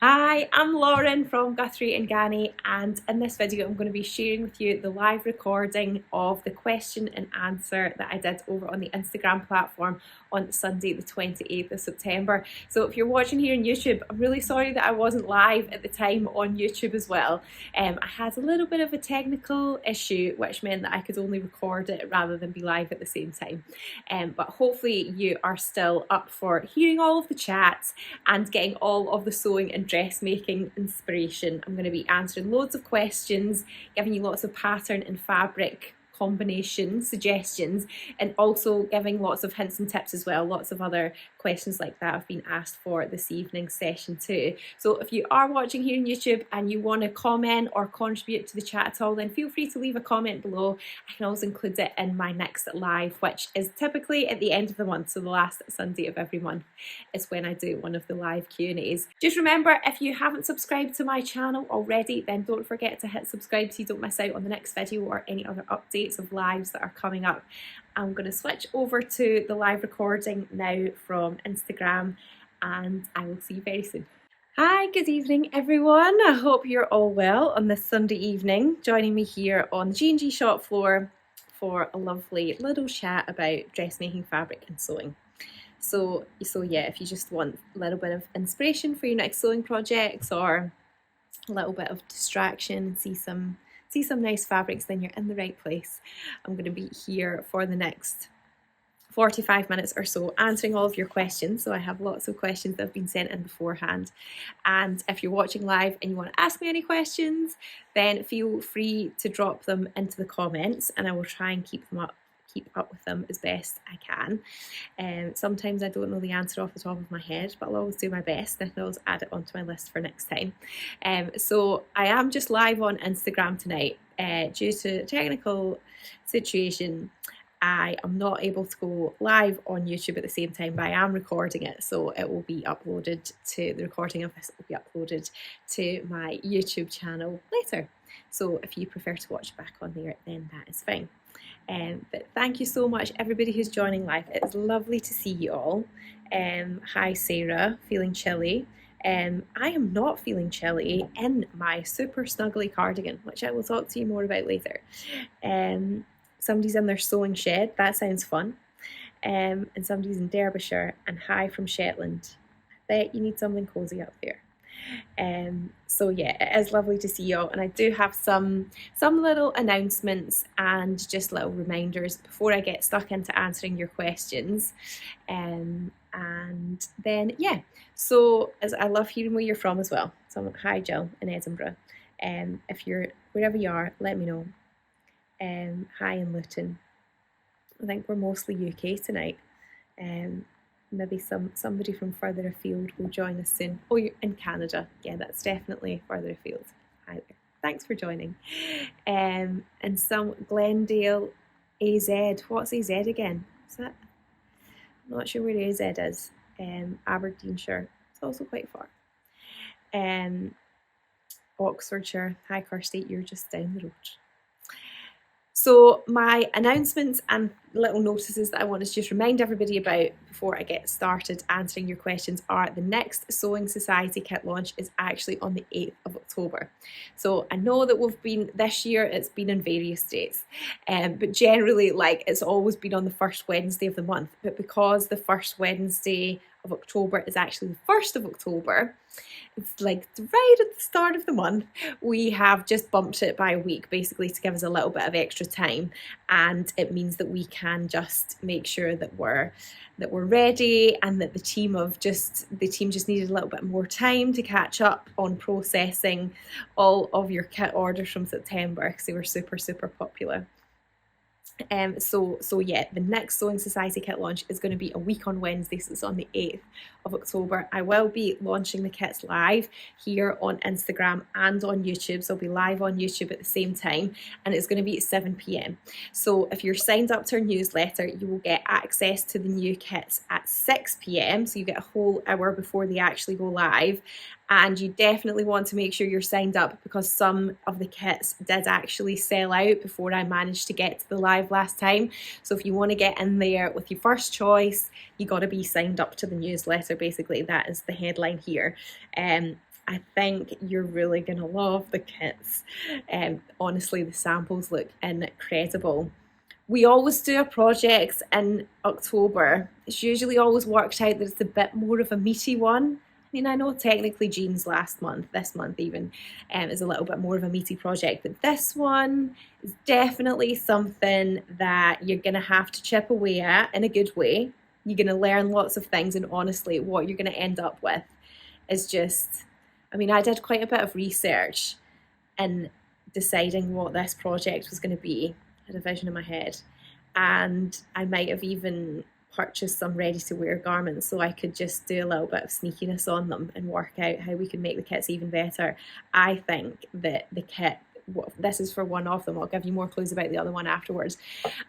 Hi, I'm Lauren from Guthrie and Ganny, and in this video I'm going to be sharing with you the live recording of the question and answer that I did over on the Instagram platform on Sunday the 28th of September. So if you're watching here on YouTube, I'm really sorry that I wasn't live at the time on YouTube as well. I had a little bit of a technical issue which meant that I could only record it rather than be live at the same time. But hopefully you are still up for hearing all of the chats and getting all of the sewing and dressmaking inspiration. I'm going to be answering loads of questions, giving you lots of pattern and fabric combination suggestions, and also giving lots of hints and tips as well. Lots of other questions like that have been asked for this evening's session too. So if you are watching here on YouTube and you want to comment or contribute to the chat at all, then feel free to leave a comment below. I can always include it in my next live, which is typically at the end of the month, so the last Sunday of every month is when I do one of the live Q&As. Just remember, if you haven't subscribed to my channel already, then don't forget to hit subscribe so you don't miss out on the next video or any other updates of lives that are coming up. I'm going to switch over to the live recording now from Instagram, and I will see you very soon. Hi, good evening everyone. I hope you're all well on this Sunday evening, joining me here on the G&G shop floor for a lovely little chat about dressmaking, fabric and sewing. So yeah, if you just want a little bit of inspiration for your next sewing projects or a little bit of distraction and see some nice fabrics, then you're in the right place. I'm going to be here for the next 45 minutes or so answering all of your questions. So I have lots of questions that have been sent in beforehand, and if you're watching live and you want to ask me any questions, then feel free to drop them into the comments and I will try and keep up with them as best I can. Sometimes I don't know the answer off the top of my head, but I'll always do my best and I'll always add it onto my list for next time. So I am just live on Instagram tonight. Due to a technical situation, I am not able to go live on YouTube at the same time, but I am recording it, so it will be uploaded the recording of this will be uploaded to my YouTube channel later. So if you prefer to watch back on there, then that is fine. But thank you so much everybody who's joining live. It's lovely to see you all. Hi Sarah, feeling chilly. I am not feeling chilly in my super snuggly cardigan, which I will talk to you more about later. Somebody's in their sewing shed, that sounds fun. And somebody's in Derbyshire, and hi from Shetland. I bet you need something cozy up there. So yeah, it is lovely to see you all, and I do have some little announcements and just little reminders before I get stuck into answering your questions. And then yeah, so as I love hearing where you're from as well. So hi Jill in Edinburgh. If you're wherever you are, let me know. Hi in Luton. I think we're mostly UK tonight. Maybe somebody from further afield will join us soon. Oh, you're in Canada. Yeah, that's definitely further afield. Hi there. Thanks for joining. And some Glendale, AZ. What's AZ again? Is that? I'm not sure where AZ is. Aberdeenshire. It's also quite far. Oxfordshire. Hi Kirsty, you're just down the road. So my announcements and little notices that I want to just remind everybody about before I get started answering your questions are the next Sewing Society kit launch is actually on the 8th of October. So I know that this year it's been in various dates, but generally it's always been on the first Wednesday of the month. But because the first Wednesday of October is actually the 1st of October, it's right at the start of the month, we have just bumped it by a week basically to give us a little bit of extra time, and it means that we can just make sure that we're ready, and that the team just needed a little bit more time to catch up on processing all of your kit orders from September because they were super popular. So yeah, the next Sewing Society kit launch is going to be a week on Wednesday, so it's on the 8th of October. I will be launching the kits live here on Instagram and on YouTube, so I'll be live on YouTube at the same time, and it's going to be at 7 p.m. So if you're signed up to our newsletter, you will get access to the new kits at 6 p.m, so you get a whole hour before they actually go live. And you definitely want to make sure you're signed up because some of the kits did actually sell out before I managed to get to the live last time. So if you want to get in there with your first choice, you got to be signed up to the newsletter. Basically, that is the headline here. I think you're really going to love the kits. Honestly, the samples look incredible. We always do a project in October. It's usually always worked out that it's a bit more of a meaty one. I mean, I know technically jeans last month, this month even, is a little bit more of a meaty project, but this one is definitely something that you're going to have to chip away at in a good way. You're going to learn lots of things, and honestly, what you're going to end up with is just, I mean, I did quite a bit of research in deciding what this project was going to be. I had a vision in my head, and I might have even purchased some ready-to-wear garments so I could just do a little bit of sneakiness on them and work out how we can make the kits even better. I think that the kit, this is for one of them, I'll give you more clues about the other one afterwards.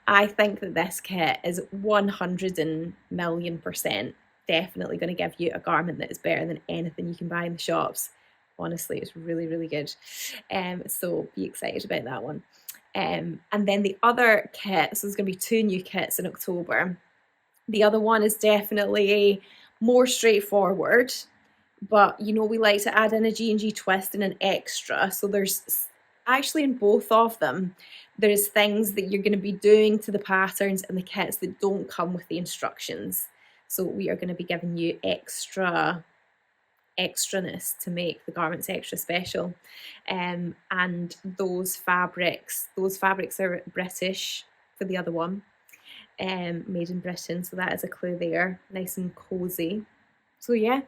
I think that this kit is 100,000,000% definitely going to give you a garment that is better than anything you can buy in the shops. Honestly, it's really, really good. So be excited about that one. And then the other kit, so there's going to be 2 new kits in October. The other one is definitely more straightforward, but you know, we like to add in a G&G twist and an extra. So there's actually, in both of them, there's things that you're going to be doing to the patterns and the kits that don't come with the instructions. So we are going to be giving you extraness to make the garments extra special. And those fabrics are British for the other one, made in Britain, so that is a clue there, nice and cozy. So yeah,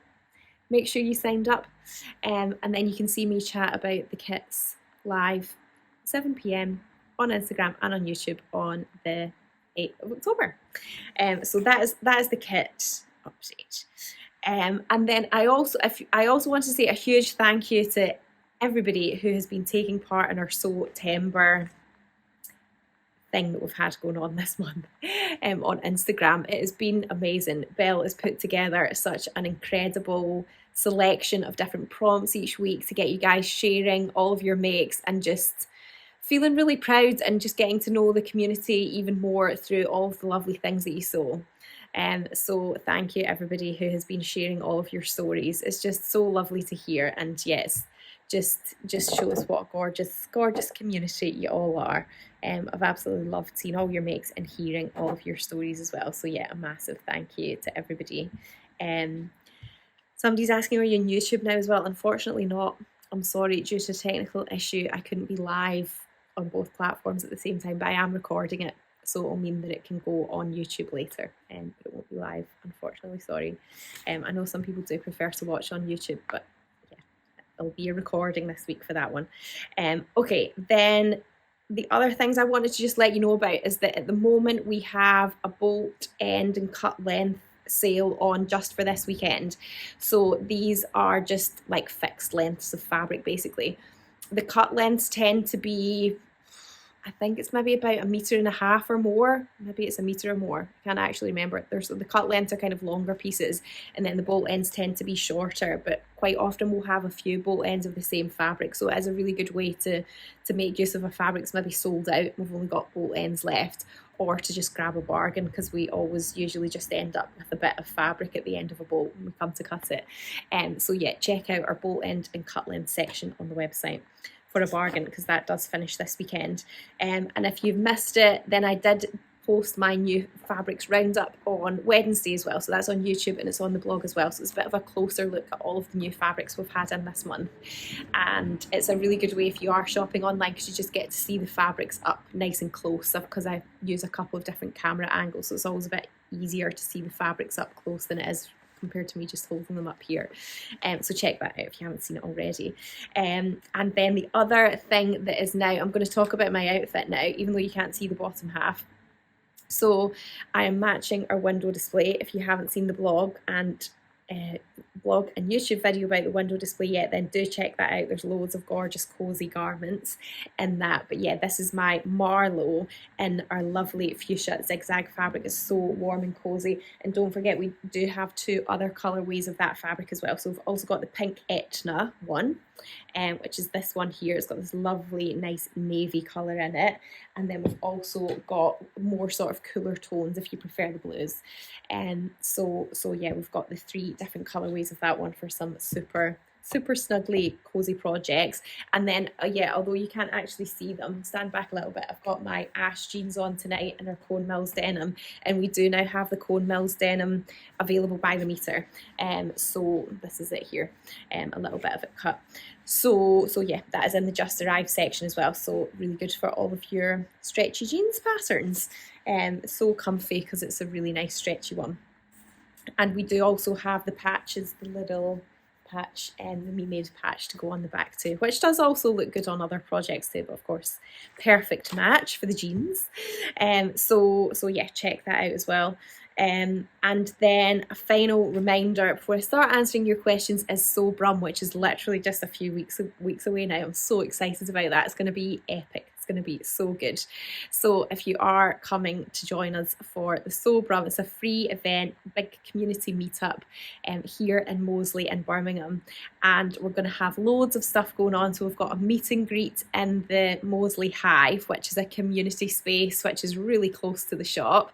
make sure you signed up, and then you can see me chat about the kits live 7 p.m. on Instagram and on YouTube on the 8th of October. So that is the kit update. And then I also want to say a huge thank you to everybody who has been taking part in our SoTember thing that we've had going on this month on Instagram. It has been amazing. Belle has put together such an incredible selection of different prompts each week to get you guys sharing all of your makes and just feeling really proud and just getting to know the community even more through all of the lovely things that you sew. So thank you everybody who has been sharing all of your stories. It's just so lovely to hear, and yes, just shows what a gorgeous community you all are. I've absolutely loved seeing all your makes and hearing all of your stories as well. So yeah, a massive thank you to everybody. Somebody's asking, are you on YouTube now as well? Unfortunately not. I'm sorry, due to a technical issue I couldn't be live on both platforms at the same time, but I am recording it, so it'll mean that it can go on YouTube later, but it won't be live, unfortunately. Sorry. I know some people do prefer to watch on YouTube, but yeah, it'll be a recording this week for that one. Okay, then the other things I wanted to just let you know about is that at the moment we have a bolt end and cut length sale on just for this weekend. So these are just like fixed lengths of fabric basically. The cut lengths tend to be, I think it's maybe about 1.5 meters or more. Maybe it's 1 meter or more. I can't actually remember. The cut lengths are kind of longer pieces, and then the bolt ends tend to be shorter, but quite often we'll have a few bolt ends of the same fabric. So it is a really good way to make use of a fabric that's maybe sold out, we've only got bolt ends left, or to just grab a bargain, because we always usually just end up with a bit of fabric at the end of a bolt when we come to cut it. So yeah, check out our bolt end and cut length section on the website for a bargain, because that does finish this weekend. And if you've missed it, then I did post my new fabrics roundup on Wednesday as well, so that's on YouTube and it's on the blog as well, so it's a bit of a closer look at all of the new fabrics we've had in this month. And it's a really good way if you are shopping online, because you just get to see the fabrics up nice and close, because I use a couple of different camera angles, so it's always a bit easier to see the fabrics up close than it is compared to me just holding them up here. So check that out if you haven't seen it already. And then the other thing that is now, I'm going to talk about my outfit now, even though you can't see the bottom half. So I am matching our window display. If you haven't seen the blog and YouTube video about the window display yet, then do check that out. There's loads of gorgeous cozy garments in that. But yeah, this is my Marlo in our lovely Fuschia Zig Zag Fabric. It's so warm and cozy. And don't forget, we do have 2 other colorways of that fabric as well. So we've also got the pink Etna one, which is this one here. It's got this lovely nice navy color in it, and then we've also got more sort of cooler tones if you prefer the blues. So yeah, we've got the 3 different colorways of that one for some super super snuggly, cozy projects. And then, yeah, although you can't actually see them, stand back a little bit. I've got my Ash jeans on tonight and our Cone Mills denim, and we do now have the Cone Mills denim available by the meter. So this is it here, a little bit of it cut. So yeah, that is in the Just Arrived section as well. So really good for all of your stretchy jeans patterns. So comfy because it's a really nice stretchy one. And we do also have the patches, the little patch and the me-made patch to go on the back too, which does also look good on other projects too, but of course perfect match for the jeans. So yeah, check that out as well. And then a final reminder before I start answering your questions is SoBrum, which is literally just a few weeks away now. I'm so excited about that. It's going to be epic. Going to be so good. So if you are coming to join us for the SoBrum, it's a free event, big community meetup here in Moseley and Birmingham, and we're going to have loads of stuff going on. So we've got a meet and greet in the Moseley Hive, which is a community space which is really close to the shop,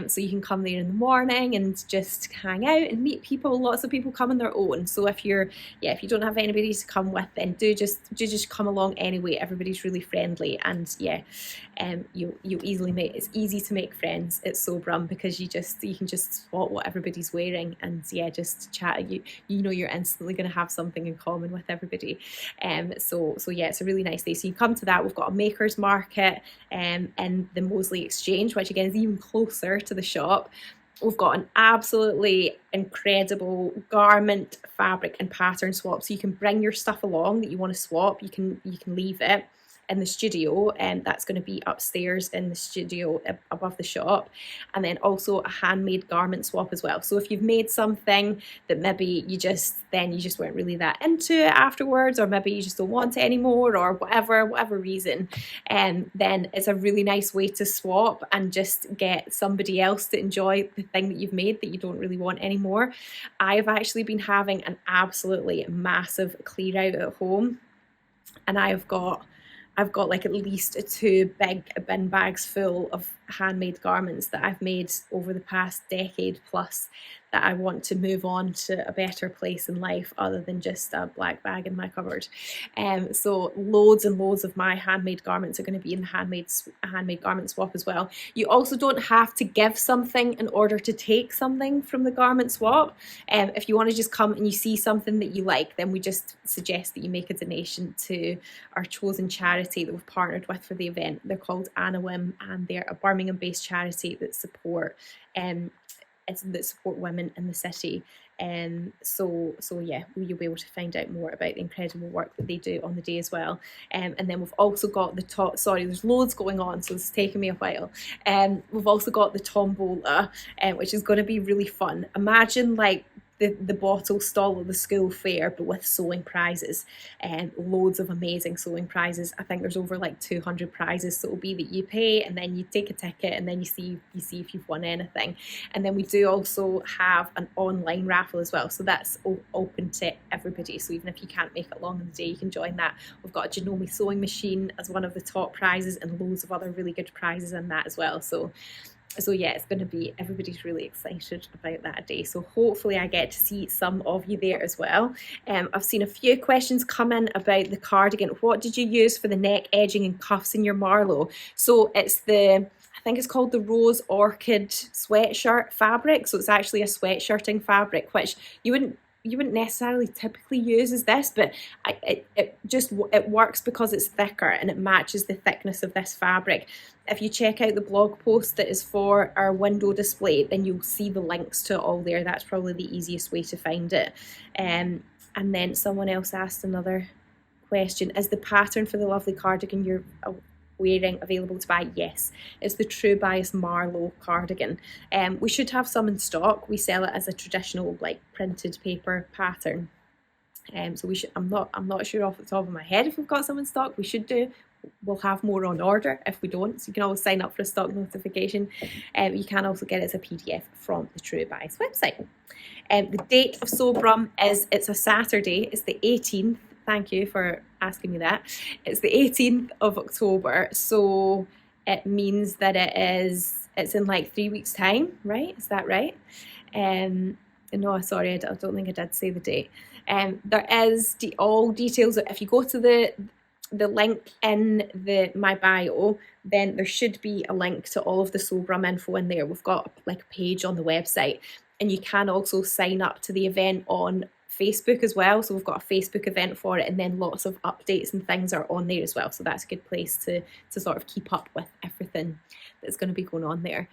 so you can come there in the morning and just hang out and meet people. Lots of people come on their own, so if you don't have anybody to come with, then do just come along anyway. Everybody's really friendly. And yeah, you easily it's easy to make friends at SoBrum because you can just spot what everybody's wearing, and yeah, just chat. You know you're instantly going to have something in common with everybody. So yeah, it's a really nice day. So you come to that. We've got a makers market in the Moseley Exchange, which again is even closer to the shop. We've got an absolutely incredible garment, fabric and pattern swap. So you can bring your stuff along that you want to swap. You can leave it in the studio, and that's going to be upstairs in the studio above the shop. And then also a handmade garment swap as well. So if you've made something that maybe you just weren't really that into it afterwards, or maybe you just don't want it anymore, or whatever reason, then it's a really nice way to swap and just get somebody else to enjoy the thing that you've made that you don't really want anymore. I've actually been having an absolutely massive clear out at home, and I've got like at least 2 big bin bags full of handmade garments that I've made over the past decade plus that I want to move on to a better place in life other than just a black bag in my cupboard. So loads and loads of my handmade garments are going to be in the handmade garment swap as well. You also don't have to give something in order to take something from the garment swap. If you want to just come and you see something that you like, then we just suggest that you make a donation to our chosen charity that we've partnered with for the event. They're called Anawim, and they're a Birmingham-based charity that support women in the city. So yeah, you'll be able to find out more about the incredible work that they do on the day as well. And then we've also got there's loads going on, so it's taken me a while. We've also got the tombola, which is going to be really fun. Imagine like the bottle stall of the school fair, but with sewing prizes, and loads of amazing sewing prizes. I think there's over like 200 prizes, so it'll be that you pay and then you take a ticket and then you see if you've won anything. And then we do also have an online raffle as well, so that's open to everybody. So even if you can't make it along in the day, you can join that. We've got a Janome sewing machine as one of the top prizes, and loads of other really good prizes in that as well. So yeah, it's going to be, everybody's really excited about that day. So hopefully I get to see some of you there as well. I've seen a few questions come in about the cardigan. What did you use for the neck edging and cuffs in your Marlo? So I think it's called the Rose Orchid sweatshirt fabric. So it's actually a sweatshirting fabric, which you wouldn't necessarily typically use as this, but it works because it's thicker and it matches the thickness of this fabric. If you check out the blog post that is for our window display, then you'll see the links to it all there. That's probably the easiest way to find it. And then someone else asked another question: is the pattern for the lovely cardigan you're wearing available to buy? Yes, it's the True Bias Marlo Cardigan. We should have some in stock. We sell it as a traditional like printed paper pattern. So we should. I'm not sure off the top of my head if we've got some in stock. We should do. We'll have more on order if we don't. So you can always sign up for a stock notification. You can also get it as a PDF from the True Bias website. The date of SoBrum it's a Saturday. It's the 18th. Thank you for asking me that. It's the 18th of October, so it means that it's in like 3 weeks' time, right? Is that right? No, sorry, I don't think I did say the date. There is all details. If you go to the link in my bio, then there should be a link to all of the SoBrum info in there. We've got like a page on the website, and you can also sign up to the event on Facebook as well. So we've got a Facebook event for it, and then lots of updates and things are on there as well. So that's a good place to sort of keep up with everything that's going to be going on there.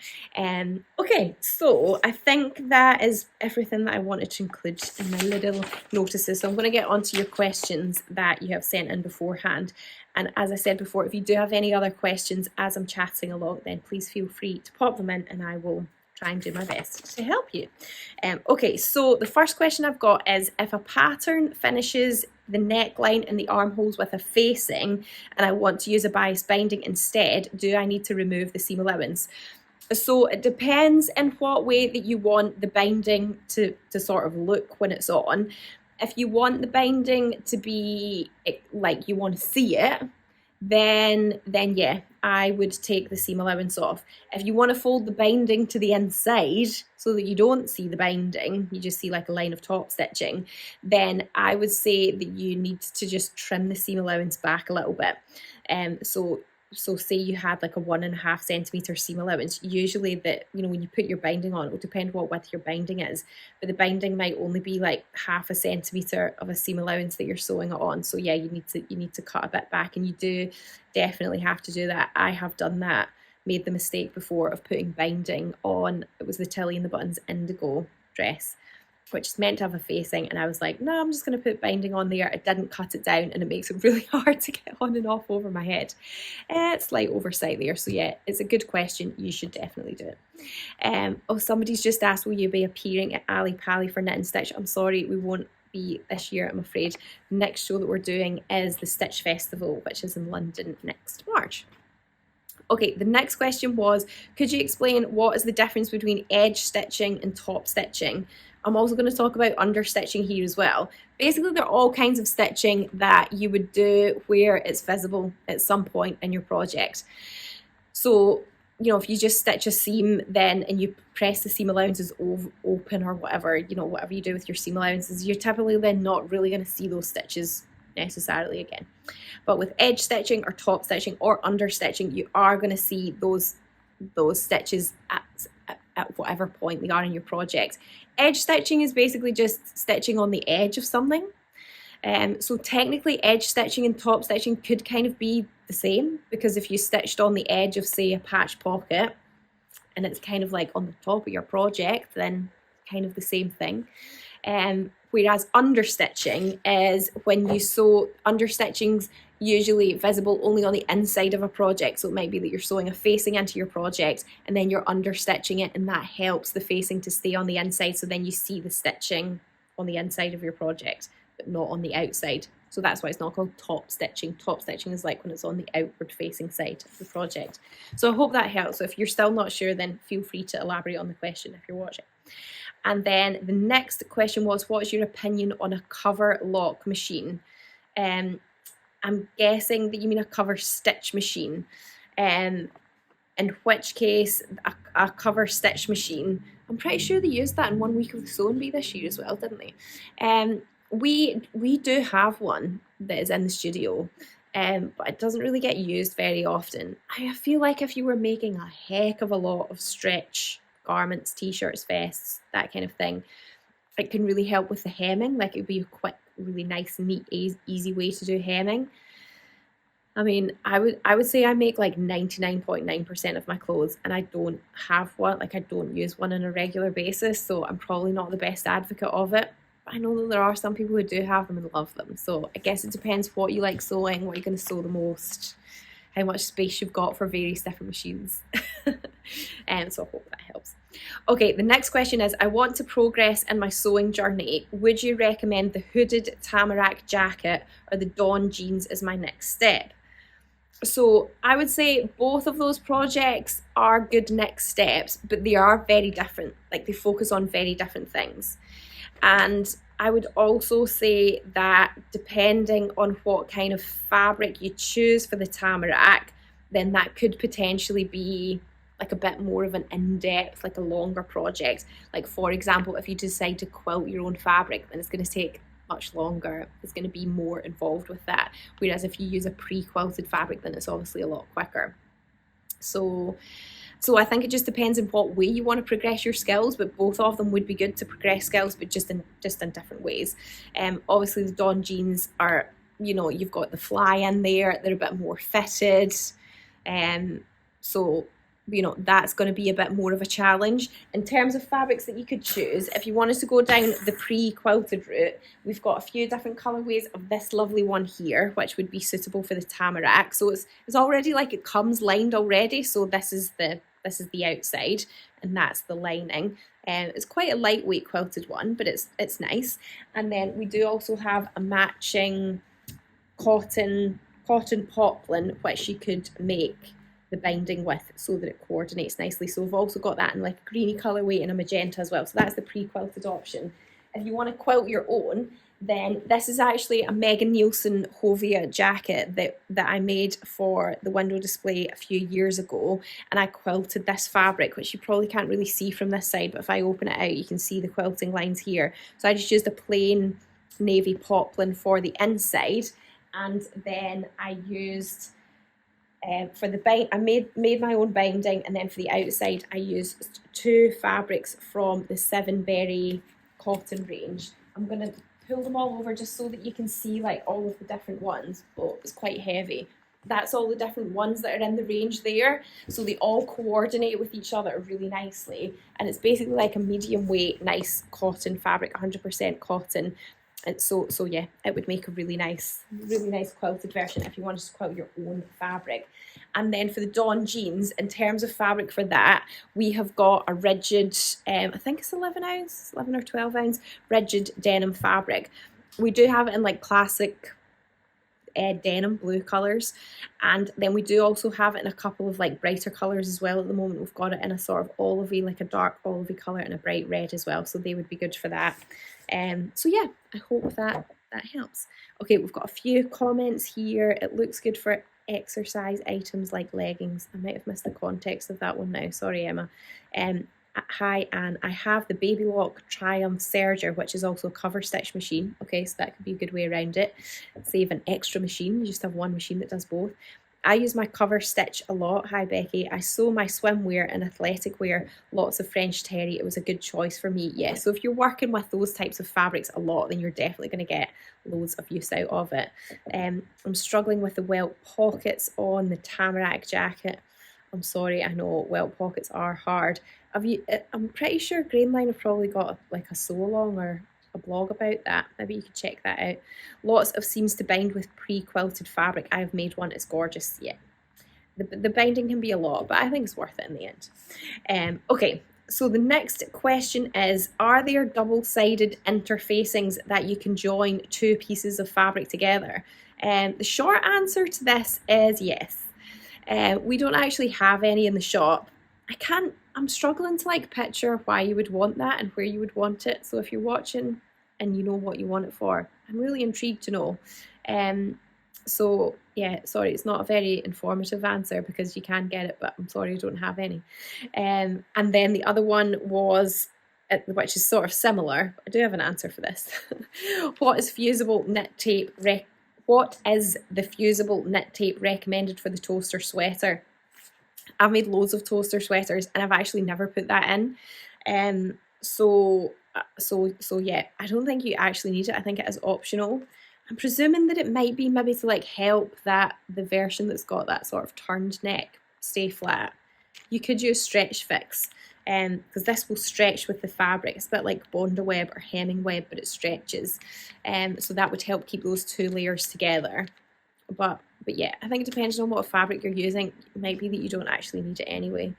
Okay, so I think that is everything that I wanted to include in my little notices. So I'm going to get onto your questions that you have sent in beforehand. And as I said before, if you do have any other questions as I'm chatting along, then please feel free to pop them in and I will try and do my best to help you. Okay, so the first question I've got is, if a pattern finishes the neckline and the armholes with a facing and I want to use a bias binding instead, do I need to remove the seam allowance? So it depends in what way that you want the binding to sort of look when it's on. If you want the binding to be like you want to see it, then yeah, I would take the seam allowance off. If you want to fold the binding to the inside so that you don't see the binding, you just see like a line of top stitching, then I would say that you need to just trim the seam allowance back a little bit. So say you had like a 1.5 centimeter seam allowance, usually that, you know, when you put your binding on, it will depend what width your binding is, but the binding might only be like 0.5 centimeter of a seam allowance that you're sewing it on. So yeah, you need to cut a bit back, and you do definitely have to do that. I have done that, made the mistake before of putting binding on, it was the Tilly and the Buttons indigo dress, which is meant to have a facing, and I was like, no, I'm just going to put binding on there. I didn't cut it down, and it makes it really hard to get on and off over my head. Slight oversight there. So yeah, it's a good question. You should definitely do it. Oh, somebody's just asked, will you be appearing at Ali Pally for Knit and Stitch? I'm sorry, we won't be this year, I'm afraid. The next show that we're doing is the Stitch Festival, which is in London next March. Okay, the next question was, could you explain what is the difference between edge stitching and top stitching? I'm also going to talk about understitching here as well. Basically, there are all kinds of stitching that you would do where it's visible at some point in your project. So, you know, if you just stitch a seam then and you press the seam allowances open or whatever, you know, whatever you do with your seam allowances, you're typically then not really going to see those stitches necessarily again. But with edge stitching or top stitching or understitching, you are going to see those stitches at whatever point they are in your project. Edge stitching is basically just stitching on the edge of something. So technically edge stitching and top stitching could kind of be the same, because if you stitched on the edge of, say, a patch pocket and it's kind of like on the top of your project, then kind of the same thing. Whereas understitching is when you sew, understitching's usually visible only on the inside of a project. So it might be that you're sewing a facing into your project and then you're understitching it, and that helps the facing to stay on the inside. So then you see the stitching on the inside of your project, but not on the outside. So that's why it's not called top stitching. Top stitching is like when it's on the outward facing side of the project. So I hope that helps. So if you're still not sure, then feel free to elaborate on the question if you're watching. And then the next question was, what's your opinion on a cover lock machine? I'm guessing that you mean a cover stitch machine, in which case a cover stitch machine, I'm pretty sure they used that in 1 week of the sewing bee this year as well, didn't they? We do have one that is in the studio, but it doesn't really get used very often. I feel like if you were making a heck of a lot of stretch garments, t-shirts, vests, that kind of thing, it can really help with the hemming. Like, it would be a quick, really nice, neat, easy way to do hemming. I mean, I would say I make like 99.9% of my clothes, and I don't have one. Like, I don't use one on a regular basis, so I'm probably not the best advocate of it. But I know that there are some people who do have them and love them. So I guess it depends what you like sewing, what you're going to sew the most, how much space you've got for various different machines. So I hope that helps. Okay, the next question is, I want to progress in my sewing journey. Would you recommend the hooded tamarack jacket or the dawn jeans as my next step? So I would say both of those projects are good next steps, but they are very different. Like, they focus on very different things. And I would also say that depending on what kind of fabric you choose for the tamarack, then that could potentially be like a bit more of an in-depth, like a longer project. Like, for example, if you decide to quilt your own fabric, then it's going to take much longer. It's going to be more involved with that. Whereas if you use a pre-quilted fabric, then it's obviously a lot quicker. So I think it just depends on what way you want to progress your skills, but both of them would be good to progress skills, but just in different ways. Obviously the Dawn jeans are, you know, you've got the fly in there, they're a bit more fitted. So, you know, that's going to be a bit more of a challenge. In terms of fabrics that you could choose, if you wanted to go down the pre-quilted route, we've got a few different colorways of this lovely one here, which would be suitable for the tamarack. So it's already like it comes lined already. So this is the outside and that's the lining. It's quite a lightweight quilted one, but it's nice. And then we do also have a matching cotton poplin, which you could make the binding with so that it coordinates nicely. So we've also got that in like a greeny colourway and a magenta as well. So that's the pre-quilted option. If you want to quilt your own, then this is actually a Megan Nielsen Hovia jacket that I made for the window display a few years ago, and I quilted this fabric, which you probably can't really see from this side, but if I open it out you can see the quilting lines here. So I just used a plain navy poplin for the inside, and then I used for the bind, I made my own binding, and then for the outside I used 2 fabrics from the 7-berry cotton range. I'm going to pull them all over just so that you can see like all of the different ones, but it's quite heavy. That's all the different ones that are in the range there, so they all coordinate with each other really nicely, and it's basically like a medium weight nice cotton fabric, 100% cotton. And so yeah, it would make a really nice quilted version if you wanted to quilt your own fabric. And then for the Dawn jeans, in terms of fabric for that, we have got a rigid, I think it's 11 or 12 ounce rigid denim fabric. We do have it in like classic denim blue colours, and then we do also have it in a couple of like brighter colours as well. At the moment we've got it in a sort of olivey, like a dark olivey colour, and a bright red as well, so they would be good for that. So yeah, I hope that helps. Okay, we've got a few comments here. It looks good for exercise items like leggings. I might have missed the context of that one now, sorry Emma. Hi Anne, I have the Baby Lock Triumph Serger, which is also a cover stitch machine. Okay, so that could be a good way around it. Save an extra machine, you just have one machine that does both. I use my cover stitch a lot. Hi Becky. I sew my swimwear and athletic wear, lots of French terry. It was a good choice for me. Yeah, so if you're working with those types of fabrics a lot, then you're definitely going to get loads of use out of it. I'm struggling with the welt pockets on the tamarack jacket. I'm sorry, I know welt pockets are hard. I'm pretty sure Grainline have probably got like a sew along or a blog about that. Maybe you could check that out. Lots of seams to bind with pre-quilted fabric. I have made one, it's gorgeous. Yeah, the binding can be a lot, but I think it's worth it in the end. Okay, so the next question is, are there double-sided interfacings that you can join 2 pieces of fabric together? The short answer to this is yes. We don't actually have any in the shop. I'm struggling to like picture why you would want that and where you would want it. So if you're watching and you know what you want it for, I'm really intrigued to know. So yeah, sorry, it's not a very informative answer because you can get it, but I'm sorry I don't have any. And then the other one was, which is sort of similar, I do have an answer for this. What is fusible knit tape? What is the fusible knit tape recommended for the toaster sweater? I've made loads of toaster sweaters and I've actually never put that in. So yeah, I don't think you actually need it. I think it is optional. I'm presuming that it might be maybe to like help that the version that's got that sort of turned neck stay flat. You could use stretch fix, because this will stretch with the fabric. It's a bit like Bonda web or hemming web, but it stretches. So that would help keep those 2 layers together. But yeah, I think depending on what fabric you're using, it might be that you don't actually need it anyway.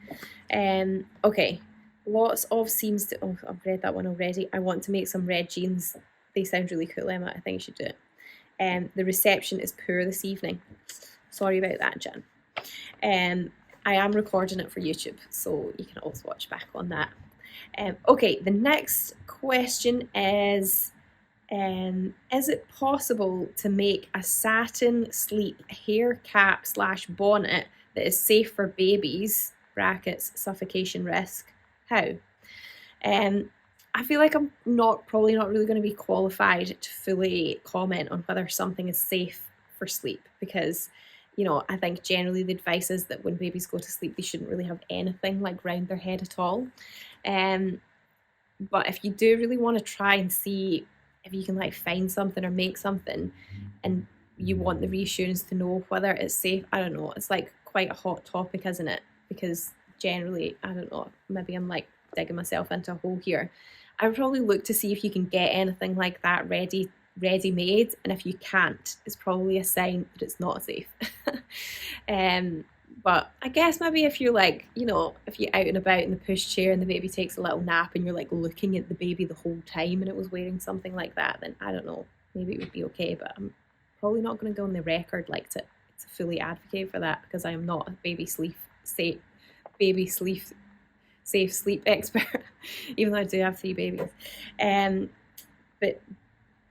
Okay, lots of seams to, oh, I've read that one already. I want to make some red jeans. They sound really cool, Emma. I think you should do it. The reception is poor this evening. Sorry about that, Jen. I am recording it for YouTube, so you can always watch back on that. Okay, the next question is it possible to make a satin sleep hair cap / bonnet that is safe for babies, brackets, suffocation risk? How? I feel like I'm probably not really going to be qualified to fully comment on whether something is safe for sleep, because, you know, I think generally the advice is that when babies go to sleep, they shouldn't really have anything like round their head at all. But if you do really want to try and see if you can like find something or make something, and you want the reassurance to know whether it's safe, I don't know, it's like quite a hot topic, isn't it? Because generally, I don't know, maybe I'm like digging myself into a hole here. I would probably look to see if you can get anything like that ready-made, and if you can't, it's probably a sign that it's not safe. But I guess maybe if you're like, you know, if you're out and about in the pushchair and the baby takes a little nap and you're like looking at the baby the whole time and it was wearing something like that, then I don't know, maybe it would be okay. But I'm probably not going to go on the record like to fully advocate for that, because I am not a safe sleep expert, even though I do have 3 babies. But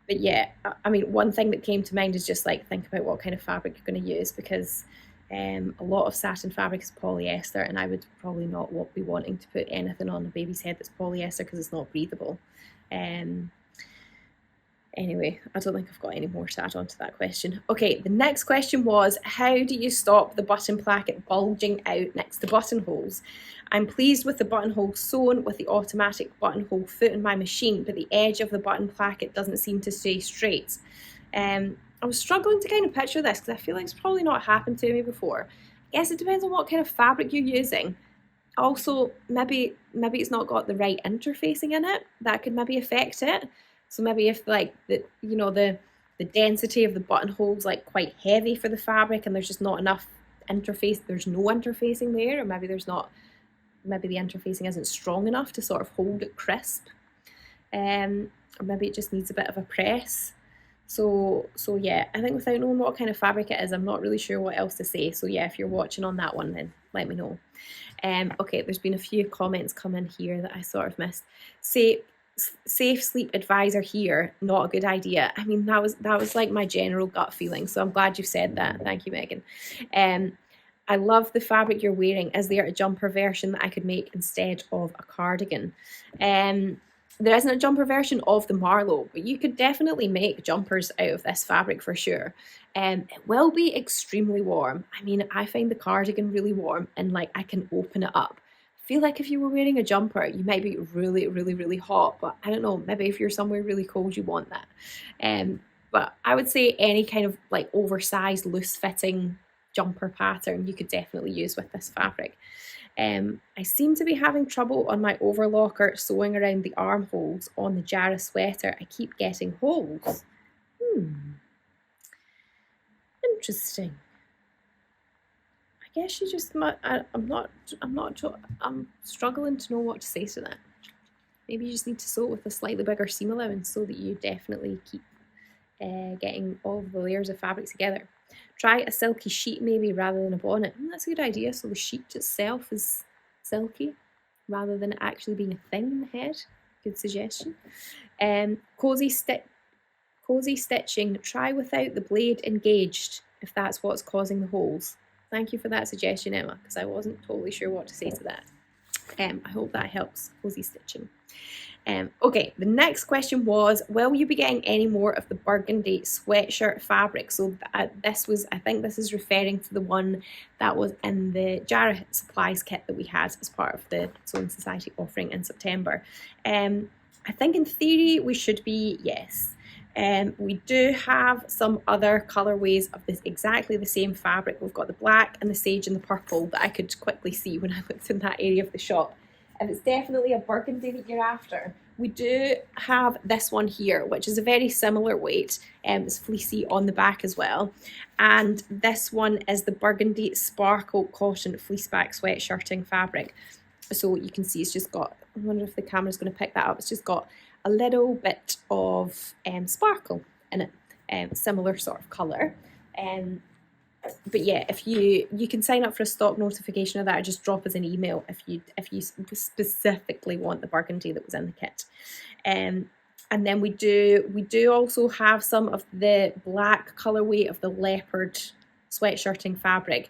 yeah, I mean, one thing that came to mind is just like think about what kind of fabric you're going to use, because a lot of satin fabric is polyester, and I would probably not be wanting to put anything on a baby's head that's polyester because it's not breathable. Anyway, I don't think I've got any more to add on to that question. Okay, the next question was, how do you stop the button placket bulging out next to buttonholes? I'm pleased with the buttonhole sewn with the automatic buttonhole foot in my machine, but the edge of the button placket doesn't seem to stay straight. I was struggling to kind of picture this because I feel like it's probably not happened to me before. I guess it depends on what kind of fabric you're using. Also, maybe it's not got the right interfacing in it. That could maybe affect it. So maybe if like the density of the buttonhole's like quite heavy for the fabric and there's just not enough interface, there's no interfacing there, or maybe the interfacing isn't strong enough to sort of hold it crisp. Or maybe it just needs a bit of a press. So yeah, I think without knowing what kind of fabric it is, I'm not really sure what else to say. So yeah, if you're watching on that one, then let me know. Okay, there's been a few comments come in here that I sort of missed. Safe sleep advisor here, not a good idea. I mean, that was like my general gut feeling. So I'm glad you said that. Thank you, Megan. I love the fabric you're wearing. Is there a jumper version that I could make instead of a cardigan? There isn't a jumper version of the Marlo, but you could definitely make jumpers out of this fabric for sure. It will be extremely warm. I mean, I find the cardigan really warm, and like I can open it up. I feel like if you were wearing a jumper, you might be really, really, really hot, but I don't know, maybe if you're somewhere really cold, you want that. But I would say any kind of like oversized, loose-fitting jumper pattern you could definitely use with this fabric. I seem to be having trouble on my overlocker sewing around the armholes on the Jara sweater. I keep getting holes. Interesting. I guess you just I'm struggling to know what to say to that. Maybe you just need to sew it with a slightly bigger seam allowance so that you definitely keep getting all of the layers of fabric together. Try a silky sheet maybe rather than a bonnet. That's a good idea. So the sheet itself is silky rather than it actually being a thing in the head. Good suggestion. Cozy stitching. Try without the blade engaged if that's what's causing the holes. Thank you for that suggestion, Emma, because I wasn't totally sure what to say to that. I hope that helps. Cozy stitching. Okay, the next question was, will you be getting any more of the burgundy sweatshirt fabric? So I think this is referring to the one that was in the Jara supplies kit that we had as part of the Sewing Society offering in September. I think in theory we should be, yes. We do have some other colourways of this exactly the same fabric. We've got the black and the sage and the purple that I could quickly see when I looked in that area of the shop. If it's definitely a burgundy that you're after, we do have this one here, which is a very similar weight. It's fleecy on the back as well. And this one is the burgundy sparkle cotton fleeceback sweatshirting fabric. So you can see it's just got, I wonder if the camera's going to pick that up, it's just got a little bit of sparkle in it, similar sort of colour. But yeah, if you can sign up for a stock notification of that, or just drop us an email if you specifically want the burgundy that was in the kit. And then we do also have some of the black colourway of the leopard sweatshirting fabric.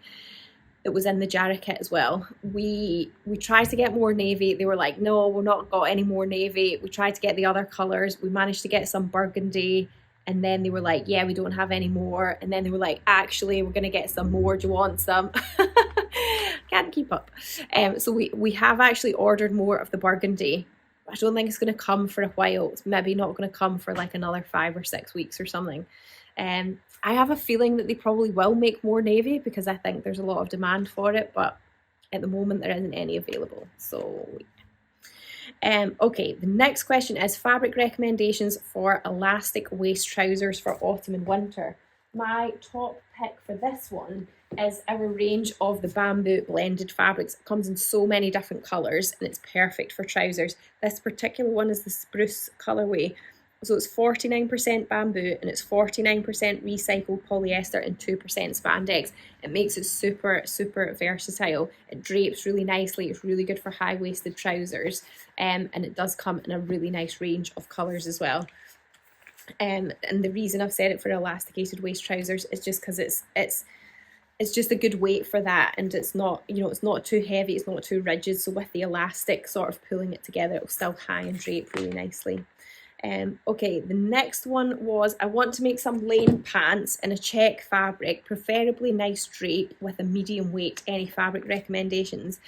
that was in the Jara kit as well. We tried to get more navy. They were like, no, we're not got any more navy. We tried to get the other colours. We managed to get some burgundy, and then they were like, yeah, we don't have any more. And then they were like, actually, we're going to get some more. Do you want some? Can't keep up. So we have actually ordered more of the burgundy. I don't think it's going to come for a while. It's maybe not going to come for like another 5 or 6 weeks or something. I have a feeling that they probably will make more navy because I think there's a lot of demand for it, but at the moment there isn't any available. So okay, the next question is fabric recommendations for elastic waist trousers for autumn and winter. My top pick for this one is our range of the bamboo blended fabrics. It comes in so many different colours and it's perfect for trousers. This particular one is the spruce colourway. So it's 49% bamboo and it's 49% recycled polyester and 2% spandex. It makes it super, super versatile. It drapes really nicely. It's really good for high-waisted trousers. And it does come in a really nice range of colours as well. And the reason I've said it for elasticated waist trousers is just because it's just a good weight for that, and it's not, you know, it's not too heavy, it's not too rigid. So with the elastic sort of pulling it together, it'll still hang and drape really nicely. Okay, the next one was I want to make some lane pants in a check fabric, preferably nice drape with a medium weight. Any fabric recommendations?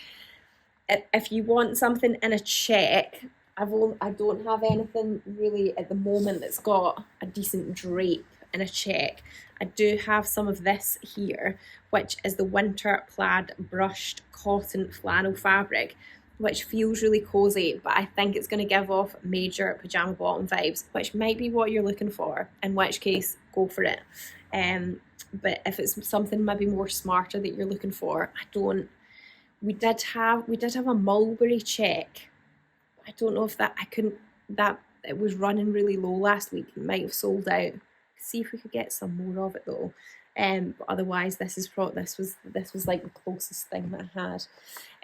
If you want something in a check, I don't have anything really at the moment that's got a decent drape in a check. I do have some of this here, which is the winter plaid brushed cotton flannel fabric, which feels really cozy, but I think it's going to give off major pajama bottom vibes, which might be what you're looking for, in which case go for it. But if it's something maybe more smarter that you're looking for, we did have a mulberry check. I don't know if it was running really low last week. It might have sold out. See if we could get some more of it though. But otherwise this was like the closest thing that I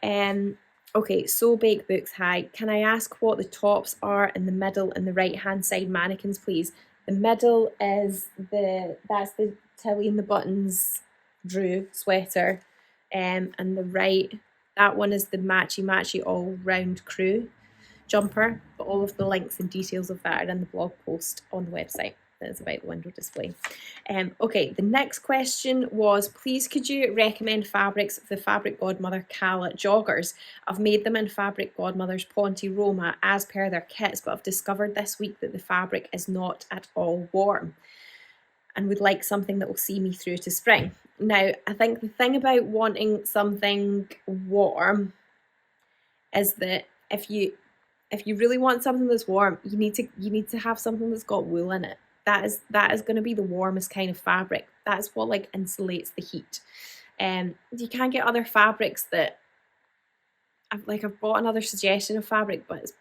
had. Okay, So Bake Books, hi. Can I ask what the tops are in the middle and the right hand side mannequins, please? The middle is that's the Tilly and the Buttons Drew sweater, and the right, that one is the matchy all round crew jumper. But all of the links and details of that are in the blog post on the website. That is about the window display. Okay, the next question was, please could you recommend fabrics for the Fabric Godmother Cala joggers? I've made them in Fabric Godmother's Ponte Roma as per their kits, but I've discovered this week that the fabric is not at all warm and would like something that will see me through to spring. Now, I think the thing about wanting something warm is that if you really want something that's warm, you need to have something that's got wool in it. That is going to be the warmest kind of fabric. That's what like insulates the heat. You can get other fabrics that I've brought another suggestion of fabric, but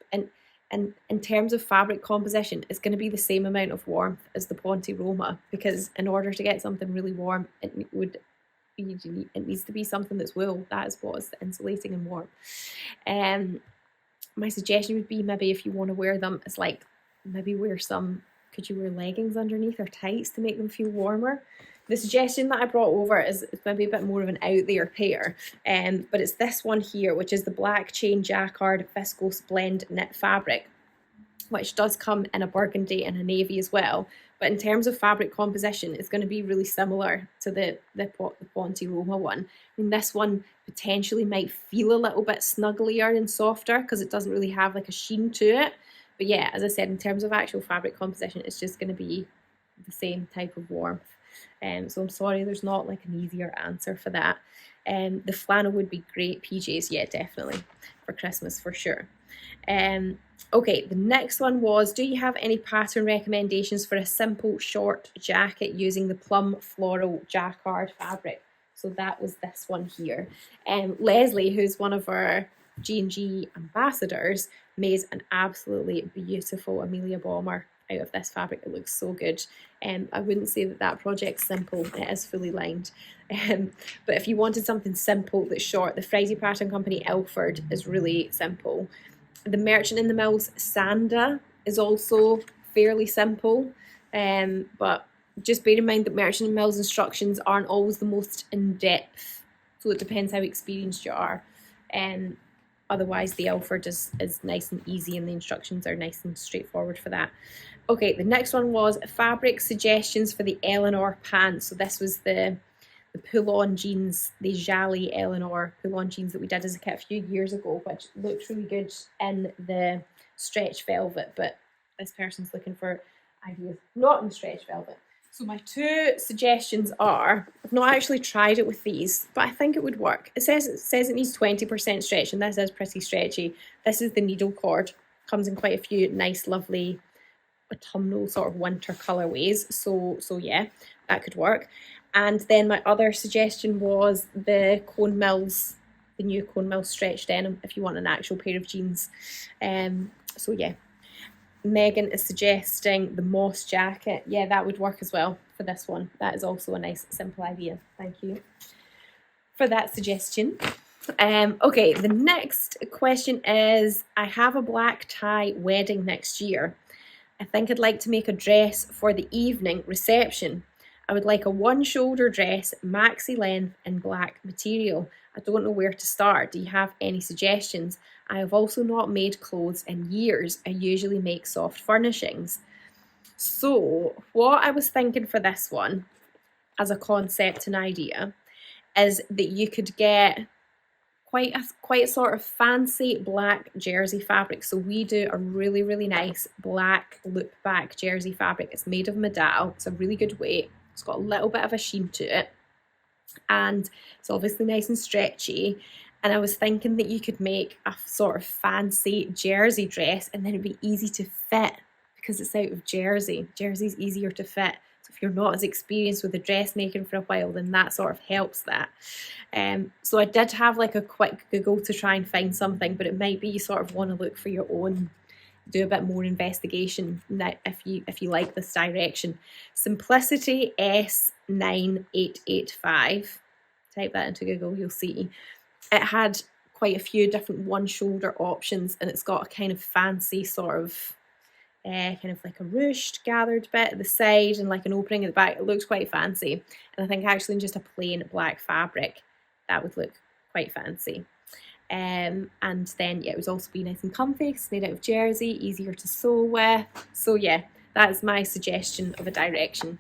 in terms of fabric composition, it's going to be the same amount of warmth as the Ponte Roma, because in order to get something really warm, it needs to be something that's wool. That is what is insulating and warm. My suggestion would be, maybe if you want to wear them, it's like maybe could you wear leggings underneath or tights to make them feel warmer? The suggestion that I brought over is maybe a bit more of an out there pair, but it's this one here, which is the black chain jacquard viscose blend knit fabric, which does come in a burgundy and a navy as well. But in terms of fabric composition, it's going to be really similar to the Ponte Roma one. I mean, this one potentially might feel a little bit snugglier and softer because it doesn't really have like a sheen to it. But yeah, as I said, in terms of actual fabric composition, it's just going to be the same type of warmth. So I'm sorry there's not like an easier answer for that. The flannel would be great. PJs, yeah, definitely. For Christmas, for sure. Okay, the next one was, do you have any pattern recommendations for a simple short jacket using the plum floral jacquard fabric? So that was this one here. Leslie, who's one of our G&G ambassadors, made an absolutely beautiful Amelia bomber out of this fabric. It looks so good. I wouldn't say that project's simple. It is fully lined. But if you wanted something simple that's short, the Friday Pattern Company Ilford is really simple. The Merchant in the Mills Sanda is also fairly simple, but just bear in mind that Merchant in the Mills instructions aren't always the most in-depth So it depends how experienced you are. Otherwise, the Alford is nice and easy, and the instructions are nice and straightforward for that. Okay, the next one was fabric suggestions for the Eleanor pants. So this was the pull-on jeans, the Jali Eleanor pull-on jeans that we did as a kit a few years ago, which looks really good in the stretch velvet, but this person's looking for ideas not in the stretch velvet. So my two suggestions are, I've not actually tried it with these, but I think it would work. It says it needs 20% stretch, and this is pretty stretchy. This is the needle cord. Comes in quite a few nice, lovely autumnal sort of winter colourways. So yeah, that could work. And then my other suggestion was the Cone Mills, the new Cone Mills stretch denim, if you want an actual pair of jeans. So yeah. Megan is suggesting the moss jacket. Yeah, that would work as well for this one. That is also a nice, simple idea. Thank you for that suggestion. Okay, the next question is, I have a black tie wedding next year. I think I'd like to make a dress for the evening reception. I would like a one-shoulder dress, maxi length, in black material. I don't know where to start. Do you have any suggestions? I have also not made clothes in years. I usually make soft furnishings. So what I was thinking for this one, as a concept and idea, is that you could get quite a sort of fancy black jersey fabric. So we do a really, really nice black loop back jersey fabric. It's made of Medal. It's a really good weight. It's got a little bit of a sheen to it, and it's obviously nice and stretchy. And I was thinking that you could make a sort of fancy jersey dress, and then it'd be easy to fit because it's out of jersey. Jersey's easier to fit. So if you're not as experienced with the dressmaking for a while, then that sort of helps that. So I did have like a quick Google to try and find something, but it might be you sort of want to look for your own, do a bit more investigation if you like this direction. Simplicity S9885. Type that into Google, you'll see. It had quite a few different one-shoulder options, and it's got a kind of fancy sort of kind of like a ruched gathered bit at the side and like an opening at the back. It looks quite fancy, and I think actually in just a plain black fabric that would look quite fancy. And then yeah, it would also be nice and comfy. It's made out of jersey, easier to sew with. So yeah, that's my suggestion of a direction,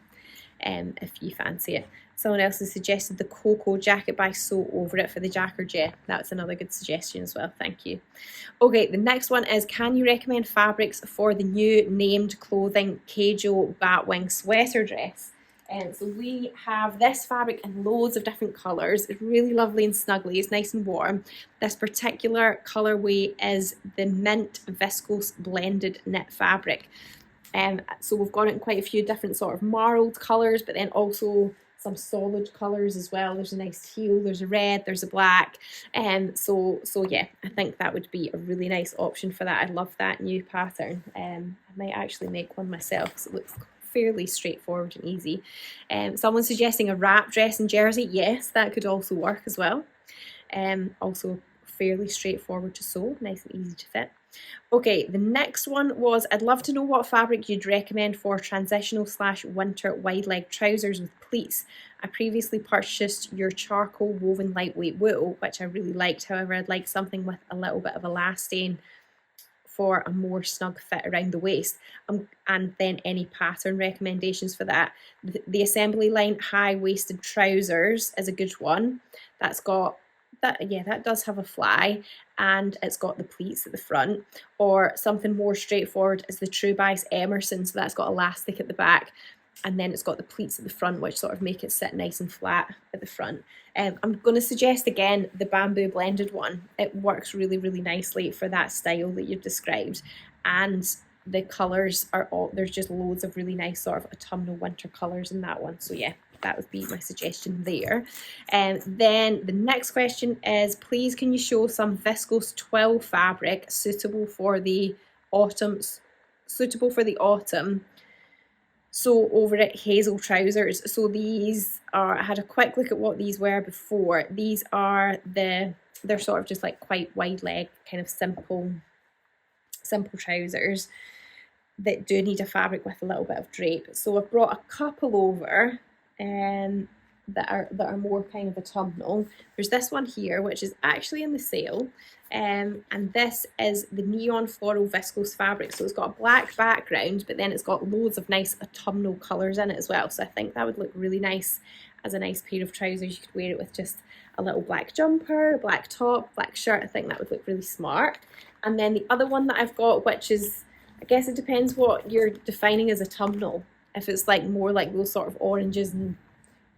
if you fancy it. Someone else has suggested the Cocoa jacket by Sew Over It for the jacquard. That's another good suggestion as well. Thank you. Okay, the next one is, can you recommend fabrics for the new named clothing Keijo Batwing sweater dress? So we have this fabric in loads of different colours. It's really lovely and snuggly. It's nice and warm. This particular colourway is the Mint Viscose Blended Knit fabric. So we've got it in quite a few different sort of marled colours, but then also some solid colours as well. There's a nice teal, there's a red, there's a black. So yeah, I think that would be a really nice option for that. I love that new pattern. I might actually make one myself because it looks fairly straightforward and easy. Someone's suggesting a wrap dress and jersey. Yes, that could also work as well. Also fairly straightforward to sew, nice and easy to fit. Okay, the next one was, I'd love to know what fabric you'd recommend for transitional / winter wide leg trousers with pleats. I previously purchased your charcoal woven lightweight wool, which I really liked. However, I'd like something with a little bit of elastane for a more snug fit around the waist, and then any pattern recommendations for that. The assembly line high-waisted trousers is a good one. That's got that, yeah, that does have a fly, and it's got the pleats at the front. Or something more straightforward is the True Bias Emerson, so that's got elastic at the back, and then it's got the pleats at the front, which sort of make it sit nice and flat at the front. I'm going to suggest again the bamboo blended one. It works really, really nicely for that style that you've described, and the colours are all, there's just loads of really nice sort of autumnal winter colours in that one. So yeah, that would be my suggestion there. And then the next question is, please can you show some viscose twill fabric suitable for the autumn, so over it hazel trousers. So these are, I had a quick look at what these were before. These are they're sort of just like quite wide leg, kind of simple trousers that do need a fabric with a little bit of drape. So I've brought a couple over, that are more kind of autumnal. There's this one here, which is actually in the sale. And this is the Neon Floral Viscose Fabric. So it's got a black background, but then it's got loads of nice autumnal colours in it as well. So I think that would look really nice as a nice pair of trousers. You could wear it with just a little black jumper, a black top, black shirt. I think that would look really smart. And then the other one that I've got, which is, I guess it depends what you're defining as autumnal. If it's like more like those sort of oranges and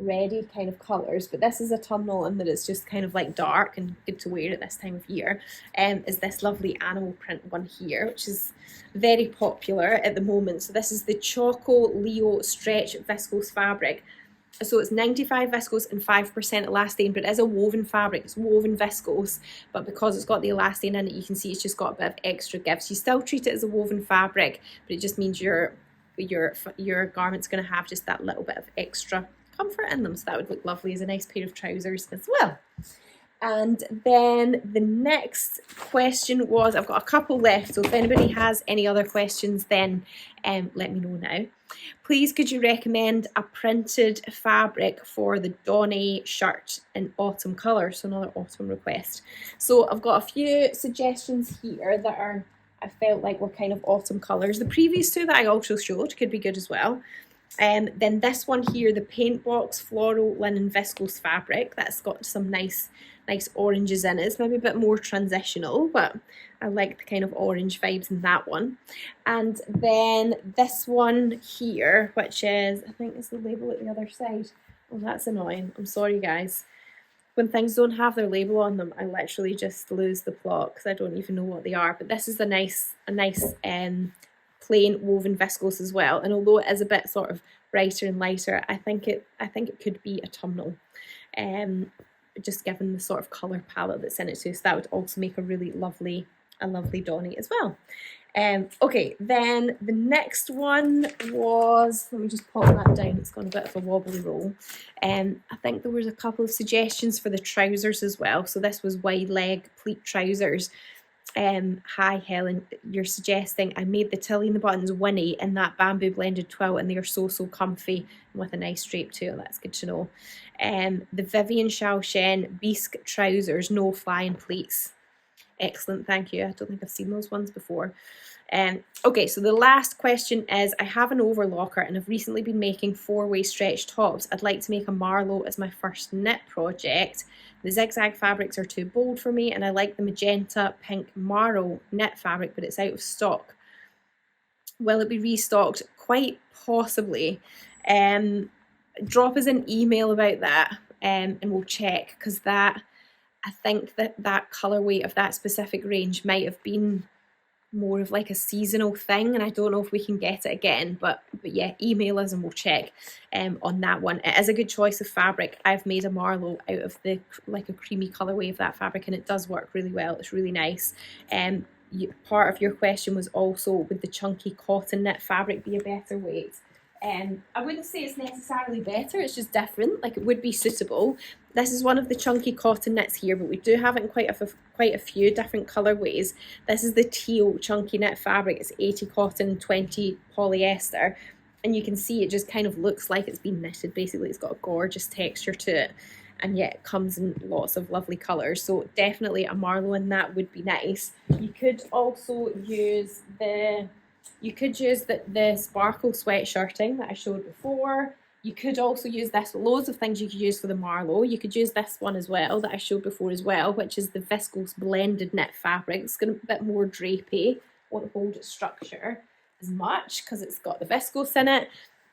reddy kind of colours, but this is autumnal in that it's just kind of like dark and good to wear at this time of year, is this lovely animal print one here, which is very popular at the moment. So this is the Choco Leo Stretch Viscose Fabric. So it's 95 viscose and 5% elastane, but it is a woven fabric. It's woven viscose, but because it's got the elastane in it, you can see it's just got a bit of extra give. So you still treat it as a woven fabric, but it just means your garment's going to have just that little bit of extra comfort in them. So that would look lovely as a nice pair of trousers as well. And then the next question was, I've got a couple left, so if anybody has any other questions, then let me know now. Please could you recommend a printed fabric for the Donny shirt in autumn colour? So another autumn request. So I've got a few suggestions here that are, I felt like were kind of autumn colours. The previous two that I also showed could be good as well. Then this one here, the Paint Box Floral Linen Viscose Fabric, that's got some nice oranges in it. It's maybe a bit more transitional, but I like the kind of orange vibes in that one. And then this one here, which is, I think it's the label at the other side. Oh, that's annoying. I'm sorry, guys. When things don't have their label on them, I literally just lose the plot because I don't even know what they are. But this is a nice plain woven viscose as well. And although it is a bit sort of brighter and lighter, I think it could be autumnal. Just given the sort of colour palette that's in it too. So that would also make a really lovely Donny as well. Okay, then the next one was, let me just pop that down, it's got a bit of a wobbly roll. I think there was a couple of suggestions for the trousers as well. So this was wide leg pleat trousers. Hi Helen, you're suggesting I made the tilly and the buttons Winnie in that bamboo blended twill, and they are so comfy with a nice drape too. That's good to know. The Vivian Shalshen Bisque trousers, no flying pleats. Excellent, thank you. I don't think I've seen those ones before. Okay, so the last question is, I have an overlocker and have recently been making 4-way stretch tops. I'd like to make a Marlo as my first knit project. The zigzag fabrics are too bold for me, and I like the magenta pink Marlo knit fabric, but it's out of stock. Will it be restocked? Quite possibly. Drop us an email about that, and we'll check, because I think that colourway of that specific range might have been more of like a seasonal thing, and I don't know if we can get it again, but yeah, email us and we'll check on that one. It is a good choice of fabric. I've made a Marlo out of the like a creamy colourway of that fabric, and it does work really well. It's really nice. Part of your question was also, would the chunky cotton knit fabric be a better weight? I wouldn't say it's necessarily better, it's just different. Like, it would be suitable. This is one of the chunky cotton knits here, but we do have it in quite a few different colourways. This is the teal chunky knit fabric. It's 80 cotton, 20 polyester, and you can see it just kind of looks like it's been knitted. Basically, it's got a gorgeous texture to it, and yet it comes in lots of lovely colours. So definitely a Marlo in that would be nice. You could also use the sparkle sweatshirting that I showed before. You could also use this, loads of things you could use for the Marlo. You could use this one as well that I showed before as well, which is the viscose blended knit fabric. It's got a bit more drapey, won't hold its structure as much because it's got the viscose in it.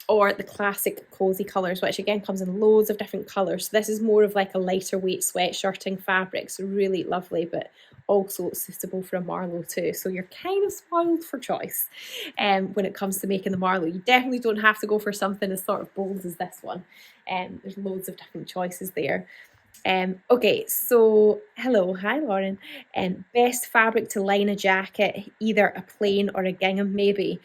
Or the classic cozy colours, which again comes in loads of different colours. So this is more of like a lighter weight sweatshirting fabric, so really lovely, but also suitable for a Marlo too. So you're kind of spoiled for choice when it comes to making the Marlo. You definitely don't have to go for something as sort of bold as this one. There's loads of different choices there. Okay, so hello, hi Lauren. Best fabric to line a jacket, either a plain or a gingham maybe.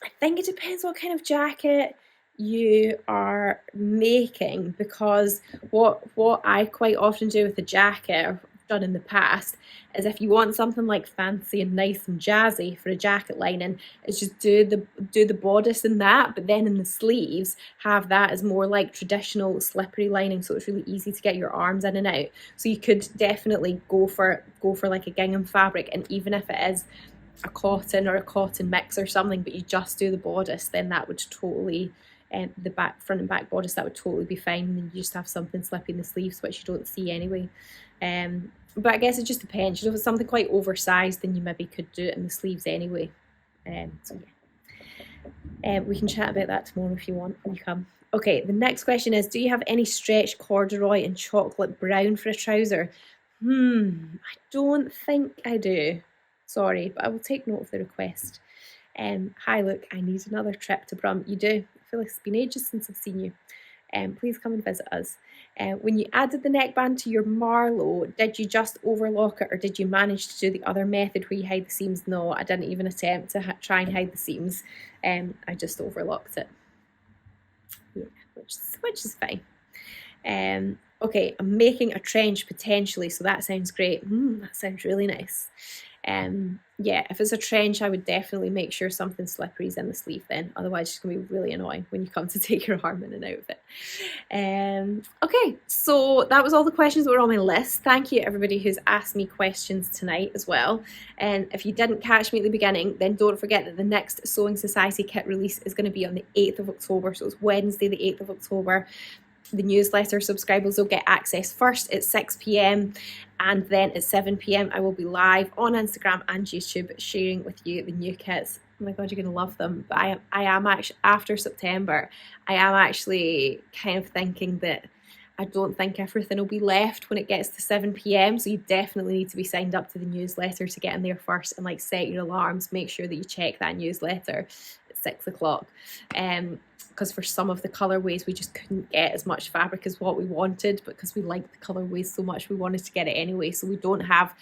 I think it depends what kind of jacket you are making, because what I quite often do with a jacket, or done in the past is if you want something like fancy and nice and jazzy for a jacket lining, is just do the bodice in that, but then in the sleeves have that as more like traditional slippery lining, so it's really easy to get your arms in and out. So you could definitely go for like a gingham fabric, and even if it is a cotton or a cotton mix or something, but you just do the bodice, then that would totally, the back, front and back bodice, that would totally be fine. And then you just have something slippy in the sleeves, which you don't see anyway. But I guess it just depends. You know, if it's something quite oversized, then you maybe could do it in the sleeves anyway. So yeah, we can chat about that tomorrow if you want when you come. Okay, the next question is, do you have any stretch corduroy in chocolate brown for a trouser? I don't think I do. Sorry, but I will take note of the request. Hi, look, I need another trip to Brum. You do? I feel like it's been ages since I've seen you. Please come and visit us. When you added the neckband to your Marlo, did you just overlock it, or did you manage to do the other method where you hide the seams? No, I didn't even attempt to try and hide the seams. I just overlocked it. Yeah, which is fine. Okay, I'm making a trench potentially, so that sounds great. That sounds really nice. Yeah, if it's a trench, I would definitely make sure something slippery is in the sleeve then. Otherwise, it's going to be really annoying when you come to take your arm in and out of it. Okay, so that was all the questions that were on my list. Thank you everybody who's asked me questions tonight as well. And if you didn't catch me at the beginning, then don't forget that the next Sewing Society kit release is going to be on the 8th of October. So it's Wednesday, the 8th of October. The newsletter subscribers will get access first at 6 p.m. and then at 7 p.m. I will be live on Instagram and YouTube sharing with you the new kits. Oh my god, you're going to love them. But I am actually, after September, I am actually kind of thinking that I don't think everything will be left when it gets to 7 p.m. So you definitely need to be signed up to the newsletter to get in there first, and like set your alarms. Make sure that you check that newsletter at 6 o'clock. Because for some of the colorways we just couldn't get as much fabric as what we wanted, because we liked the colorways so much we wanted to get it anyway. So we don't have,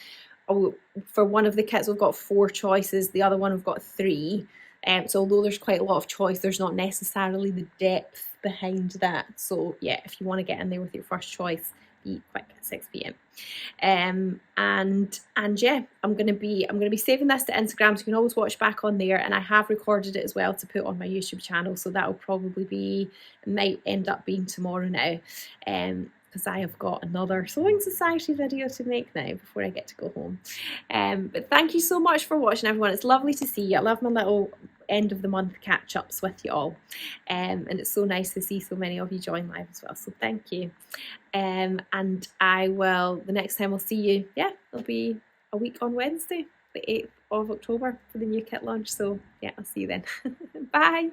for one of the kits we've got 4 choices, the other one we've got 3. So although there's quite a lot of choice, there's not necessarily the depth behind that. So yeah, if you want to get in there with your first choice, be quick at 6 p.m. And yeah, I'm gonna be saving this to Instagram, so you can always watch back on there, and I have recorded it as well to put on my YouTube channel, so that'll probably be, it might end up being tomorrow now, because I have got another Sewing Society video to make now before I get to go home. But thank you so much for watching, everyone. It's lovely to see you. I love my little end of the month catch-ups with you all, and it's so nice to see so many of you join live as well, so thank you. And I will, the next time I'll see you, yeah, it'll be a week on Wednesday, the 8th of October, for the new kit launch. So yeah, I'll see you then. Bye.